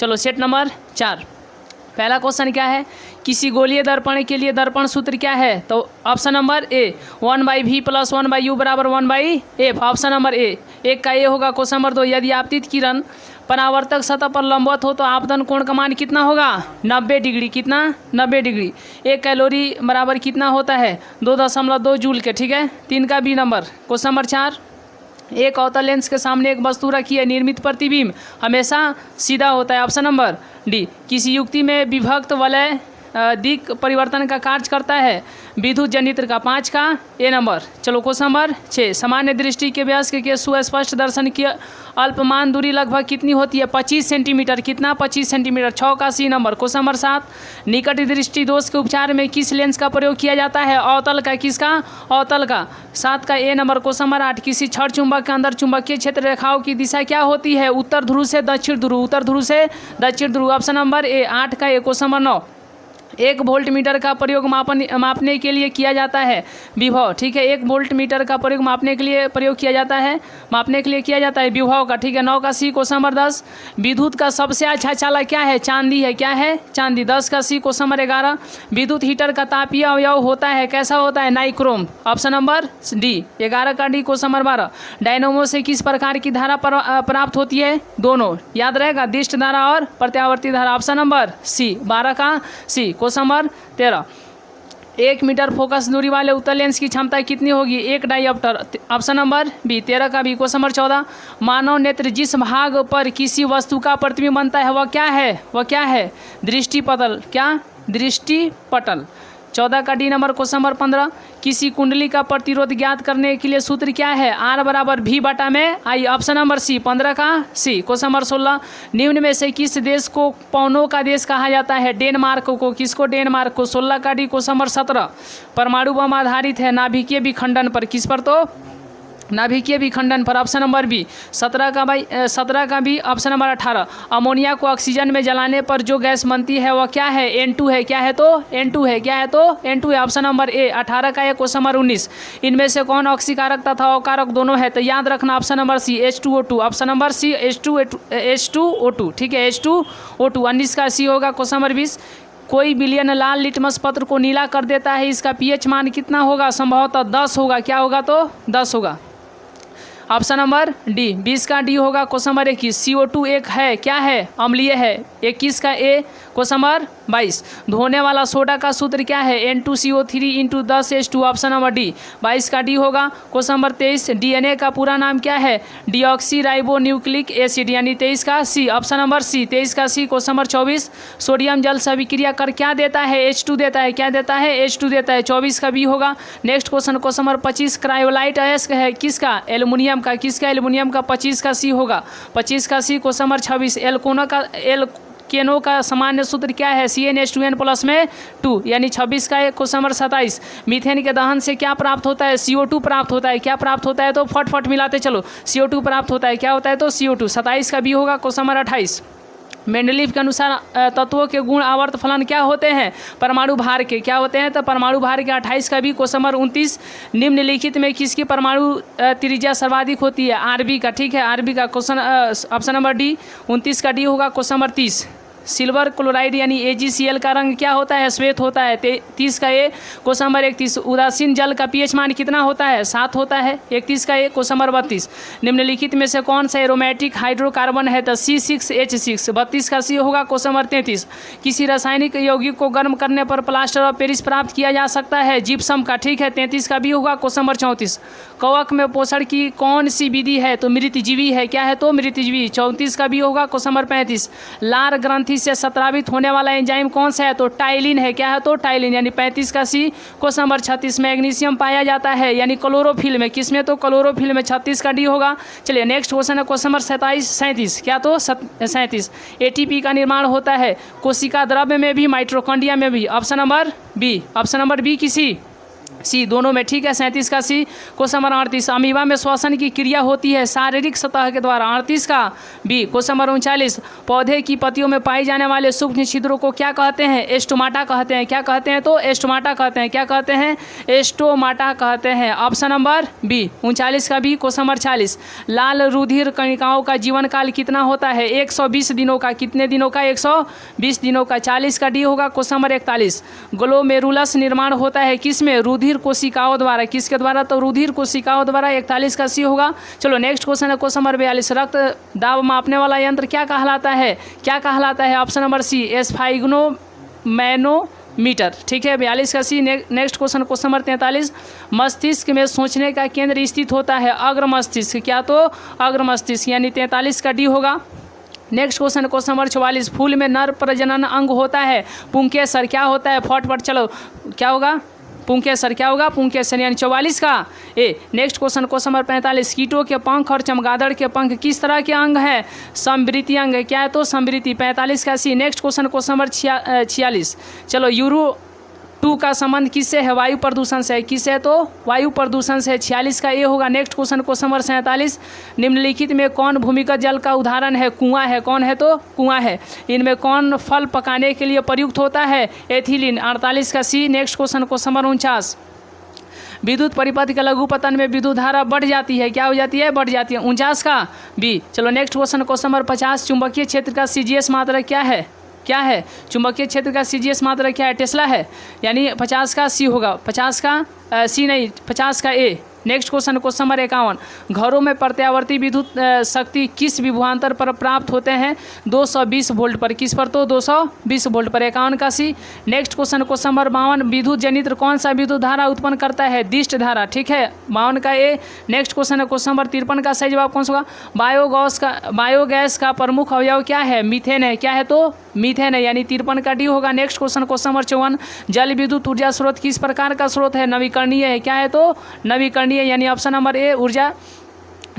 चलो set number 4, पहला question क्या है, किसी गोलीय दर्पण के लिए दर्पण सूत्र क्या है? तो option number A 1/v + 1/u = 1/f। Option number A, एक का ए होगा। क्वेश्चन नंबर 2, यदि आपतित किरण परावर्तक सतह पर लंबवत हो तो आपतन कोण का मान कितना होगा? 90 डिग्री। कितना? 90 डिग्री। 1 कैलोरी बराबर कितना होता है? 2.2 जूल के। ठीक है, 3 का बी नंबर। क्वेश्चन नंबर 4, एक अवतल लेंस के सामने एक वस्तु रखी है, निर्मित प्रतिबिंब हमेशा सीधा होता है। ऑप्शन नंबर डी, किसी युक्ति में विभक्त वलय दिक परिवर्तन का कार्य करता है, विद्युत जनित्र का। 5 का ए नंबर। चलो क्वेश्चन नंबर 6, सामान्य दृष्टि के वयस्क के सुस्पष्ट दर्शन की अल्पमान दूरी लगभग कितनी होती है? 25 सेंटीमीटर। कितना? 25 सेंटीमीटर। 6 का सी नंबर। क्वेश्चन नंबर 7, निकट दृष्टि दोष के उपचार में किस लेंस का प्रयोग किया जाता है? अवतल का। किसका? अवतल का। 7 का ए नंबर। क्वेश्चन नंबर 8, किसी छड़ चुंबक के अंदर चुंबकीय क्षेत्र रेखाओं की दिशा क्या होती है? उत्तर ध्रुव से दक्षिण ध्रुव। उत्तर ध्रुव से दक्षिण ध्रुव। ऑप्शन नंबर ए 8 का ए। क्वेश्चन नंबर 9, 1 वोल्ट मीटर का प्रयोग मापने के लिए किया जाता है विभव। ठीक है, 1 वोल्ट मीटर का प्रयोग मापने के लिए प्रयोग किया जाता है, मापने के लिए किया जाता है विभव का। ठीक है, 9 का सी। क्वेश्चन नंबर 10, विद्युत का सबसे अच्छा चालक क्या है? चांदी है। क्या है? चांदी। 10 का सी। क्वेश्चन नंबर 11, विद्युत हीटर का तापीय अवयव होता है, कैसा होता है? नाइक्रोम। Option number D. 11 का डी। क्वेश्चन नंबर 12, डायनोमो से किस प्रकार की धारा प्राप्त होती है? दोनों। याद रहेगा, दिष्ट धारा और प्रत्यावर्ती धारा। Option number C. 12 का C. Question number 13, 1 metre focus दूरी वाले उत्तल लेंस की क्षमता कितनी होगी? 1 डायोप्टर। Option number B. 13 का बी। क्वेश्चन नंबर 14, मानव नेत्र जिस भाग पर किसी वस्तु का प्रतिबिंब बनता है वह क्या है? वह क्या है? दृष्टिपटल। क्या? दृष्टिपटल। 14 का डी नंबर। क्वेश्चन नंबर 15, किसी कुंडली का प्रतिरोध ज्ञात करने के लिए सूत्र क्या है? R = V बटा में I। ऑप्शन नंबर सी। 15 का सी। क्वेश्चन नंबर 16, निम्न में से किस देश को पवनों का देश कहा जाता है? डेनमार्क को। किसको? डेनमार्क को। 16 का डी। क्वेश्चन नंबर 17, परमाणु बम आधारित है नाभिकीय विखंडन पर। किस पर? तो नाभिकीय विखंडन पर। Option number B. 17 का बी। ऑप्शन नंबर 18, अमोनिया को ऑक्सीजन में जलाने पर जो गैस बनती है वह क्या है? N2 है। क्या है? तो N2 है। क्या है? तो N2 है। Option number A. 18 का ए। क्वेश्चन नंबर 19, इनमें से कौन ऑक्सीकारक तथा अकारक दोनों है? तो याद रखना option number C H2O2। Option number C H2O2। ठीक है, H2O2। 19 का सी होगा। क्वेश्चन नंबर 20, कोई बिलियन लाल लिटमस पत्र को नीला कर देता है, इसका pH मान कितना होगा? संभवतः 10 होगा। क्या होगा? तो 10 होगा। Option number D. 20 का डी होगा। क्वेश्चन नंबर 21, CO2 एक है, क्या है? अम्लीय है। 21 का ए। क्वेश्चन नंबर 22, धोने वाला सोडा का सूत्र क्या है? N2CO3 × 10H2। Option number D. 22 का डी होगा। क्वेश्चन नंबर 23, DNA का पूरा नाम क्या है? डीऑक्सी राइबो न्यूक्लिक एसिड, यानी 23 का सी। ऑप्शन नंबर सी। 23 का सी। क्वेश्चन नंबर 24, सोडियम जल से अभिक्रिया कर क्या देता है? H2 देता है। क्या देता है? H2 देता है। 24 का बी होगा। नेक्स्ट क्वेश्चन नंबर 25, क्रायोलाइट अयस्क है किसका? एल्युमिनियम का। किसका? एल्युमिनियम का। 25 का सी होगा। 25 का सी। क्वेश्चन नंबर 26, एल्केनो का सामान्य सूत्र क्या है? CnH2n+ में 2, यानी 26 का है। क्वेश्चन नंबर 27, मीथेन के दहन से क्या प्राप्त होता है? CO2 प्राप्त होता है। क्या प्राप्त होता है? तो फट मिलाते चलो, CO2 प्राप्त होता है। क्या होता है? तो CO2। 27 का बी होगा। क्वेश्चन नंबर 28, मेंडलीफ के अनुसार तत्वों के गुण आवर्त फलन क्या होते हैं? परमाणु भार के। क्या होते हैं? तो परमाणु भार के। 28 का भी। क्वेश्चन नंबर 29, निम्नलिखित में किसकी परमाणु त्रिज्या सर्वाधिक होती है? RB का। ठीक है, RB का। Question option number D. 29 का डी होगा। क्वेश्चन नंबर 30, सिल्वर क्लोराइड यानी AgCl का रंग क्या होता है? श्वेत होता है। 30 का ए। क्वेश्चन नंबर 31, उदासीन जल का pH मान कितना होता है? 7 होता है। 31 का ए। क्वेश्चन नंबर 32, निम्नलिखित में से कौन सा एरोमेटिक हाइड्रोकार्बन है? तो C6H6। 32 का सी होगा। क्वेश्चन नंबर 33, किसी रासायनिक यौगिक को गर्म करने पर प्लास्टर ऑफ पेरिस प्राप्त किया जा सकता है? जिप्सम का। ठीक है, 33 का भी होगा। क्वेश्चन नंबर 34, कवक में पोषण की कौन सी विधि है? तो मृतजीवी है। क्या है? तो मृतजीवी। 34 का भी होगा। क्वेश्चन नंबर 35, लार ग्रंथि से स्रावित होने वाला एंजाइम कौन सा है? तो टाइलिन है। क्या है? तो टाइलिन, यानी 35 का सी। क्वेश्चन नंबर 36, मैग्नीशियम पाया जाता है यानी क्लोरोफिल में। किसमें? तो क्लोरोफिल में। 36 का डी होगा। चलिए नेक्स्ट क्वेश्चन है क्वेश्चन नंबर 37। क्या? तो 37, ATP का निर्माण होता है कोशिका द्रव्य में भी, माइटोकॉन्ड्रिया में भी। Option number B. Option number B किसी सी दोनों में, ठीक है। 37 का सी। क्वेश्चन नंबर 38, अमीबा में श्वसन की क्रिया होती है शारीरिक सतह के द्वारा। 38 का बी। क्वेश्चन नंबर 39, पौधे की पत्तियों में पाई जाने वाले सूक्ष्म छिद्रों को क्या कहते हैं? एस्टोमाटा कहते हैं। क्या कहते हैं? तो एस्टोमाटा कहते हैं। क्या कहते हैं? एस्टोमाटा कहते हैं। Option number B. 39 का बी। क्वेश्चन नंबर 40, लाल रुधिर कणिकाओं का जीवन काल कितना होता है? 120 दिनों का। कितने दिनों का? 120 दिनों का। 40 का डी होगा। क्वेश्चन नंबर 41, ग्लोमेरुलस निर्माण होता है किसमें? रुधिर कोशिकाओं द्वारा। किसके द्वारा? तो रुधिर कोशिकाओं द्वारा। 41 का सी होगा। चलो नेक्स्ट क्वेश्चन है क्वेश्चन नंबर 42, रक्त दाब मापने वाला यंत्र क्या कहलाता है? क्या कहलाता है? ऑप्शन नंबर सी। एस्फाइग्नोमैनोमीटर, ठीक है। 42 का सी। नेक्स्ट क्वेश्चन क्वेश्चन नंबर 43, मस्तिष्क में सोचने का केंद्र स्थित होता है अग्र मस्तिष्क। क्या? तो अग्र मस्तिष्क, यानी 43 का डी होगा। नेक्स्ट क्वेश्चन क्वेश्चन नंबर 44, फूल में नर प्रजनन अंग होता है पुंकेसर। क्या होता है? फटफट चलो, क्या होगा? पुंकेसर। क्या होगा? पुंकेसर, यानी 44 का A. Next question question number 45, कीटों के पंख और चमगादड़ के पंख किस तरह के अंग है? समृद्धि अंग है। क्या है? तो समृद्धि। 45 का सी। नेक्स्ट क्वेश्चन क्वेश्चन नंबर 46, चलो यूरो 2 का संबंध किससे है? वायु प्रदूषण से। किससे? तो वायु प्रदूषण से। 46 का ए होगा। नेक्स्ट क्वेश्चन क्वेश्चन नंबर 47, निम्नलिखित में कौन भूमिगत जल का उदाहरण है? कुआं है। कौन है? तो कुआं है। इनमें कौन फल पकाने के लिए प्रयुक्त होता है? एथिलीन। 48 का सी। नेक्स्ट क्वेश्चन क्वेश्चन नंबर 49, विद्युत परिपथ के लघुपतन में विद्युत धारा बढ़ जाती है। क्या हो जाती है? बढ़ जाती है। 49 का बी। चलो नेक्स्ट क्वेश्चन क्वेश्चन नंबर 50, चुंबकीय क्षेत्र का CGS मात्रक क्या है? क्या है? चुंबकीय क्षेत्र का CGS मात्रक क्या है? टेस्ला है, यानी 50 का सी होगा। 50 का सी नहीं, 50 का A. Next question question number 51, घरों में प्रत्यावर्ती विद्युत शक्ति किस विभवांतर पर प्राप्त होते हैं? 220 वोल्ट पर। किस पर? तो 220 वोल्ट पर। 51 का सी। नेक्स्ट क्वेश्चन क्वेश्चन नंबर 52, विद्युत जनित्र कौन सा विद्युत धारा उत्पन्न करता है? दिष्ट धारा, ठीक है। 52 का A. Next question question number 53 का सही जवाब कौन सा होगा? बायोगैस का प्रमुख अवयव क्या है? मीथेन है। क्या है? तो मीथेन है, यानी 53 का डी होगा। नेक्स्ट क्वेश्चन क्वेश्चन नंबर 54, जल विद्युत ऊर्जा स्रोत किस प्रकार का स्रोत है? नवीकरणीय है। क्या है? तो नवीकरणीय, यानी ऑप्शन नंबर ए ऊर्जा।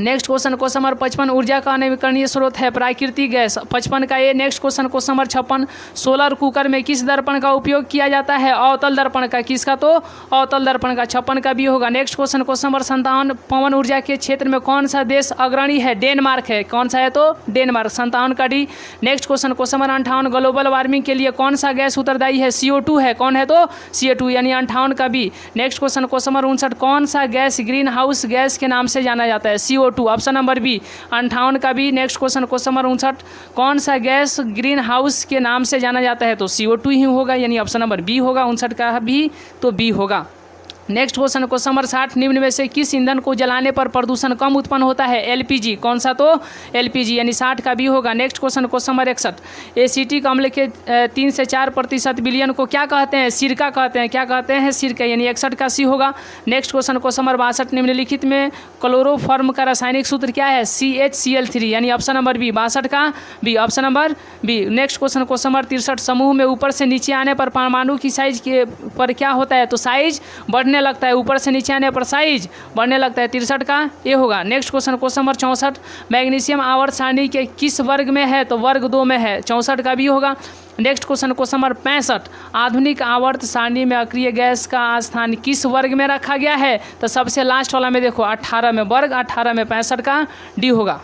नेक्स्ट क्वेश्चन क्वेश्चन नंबर 55, ऊर्जा का नवीकरणीय स्रोत है प्राकृतिक गैस। 55 का A. Next question question number 56, solar cooker में किस दर्पण का उपयोग किया जाता है? अवतल दर्पण का। किसका? तो अवतल दर्पण का। 56 का भी होगा। नेक्स्ट क्वेश्चन क्वेश्चन नंबर 57, पवन ऊर्जा के क्षेत्र में कौन सा देश अग्रणी है? डेनमार्क है। कौन सा है? तो डेनमार्क। 57 का D. Next question question number 58, global warming के लिए कौन सा गैस उत्तरदायी है? CO2 है। कौन है? तो CO2, यानी 58 का B. Next question question number 59, कौन सा गैस ग्रीन हाउस गैस के नाम से जाना जाता है? CO2। Option number B. 58 का B. Next question question number 59, कौन सा गैस ग्रीन हाउस के नाम से जाना जाता है? तो CO2 ही होगा, यानी ऑप्शन नंबर बी होगा। 59 का भी तो बी होगा। नेक्स्ट क्वेश्चन क्वेश्चन नंबर 60, निम्न में से किस ईंधन को जलाने पर प्रदूषण कम उत्पन्न होता है? LPG। कौन सा? तो LPG, यानी 60 का भी होगा। Next question question number 61, acetic अम्ल के 3 से 4% विलयन को क्या कहते हैं? सिरका कहते हैं। क्या कहते हैं? सिरका, यानी 61 का सी होगा। नेक्स्ट क्वेश्चन क्वेश्चन नंबर 62, निम्नलिखित में क्लोरोफॉर्म का रासायनिक सूत्र क्या है? CHCl3, यानी ऑप्शन नंबर बी। 62 का B. Option number B. Next question question number 63, समूह में ऊपर से नीचे आने पर परमाणु की साइज के पर क्या होता है? तो साइज बढ़ने लगता है। ऊपर से नीचे आने पर साइज बढ़ने लगता है। 63 का ये होगा। Next question question number 64, magnesium आवर्त सारणी के किस वर्ग में है? तो वर्ग 2 में है। 64 का भी होगा। नेक्स्ट क्वेश्चन क्वेश्चन नंबर 65, आधुनिक आवर्त सारणी में अक्रिय गैस का स्थान किस वर्ग में रखा गया है? तो सबसे लास्ट वाला में देखो 18 में, वर्ग 18 में। 65 का डी होगा।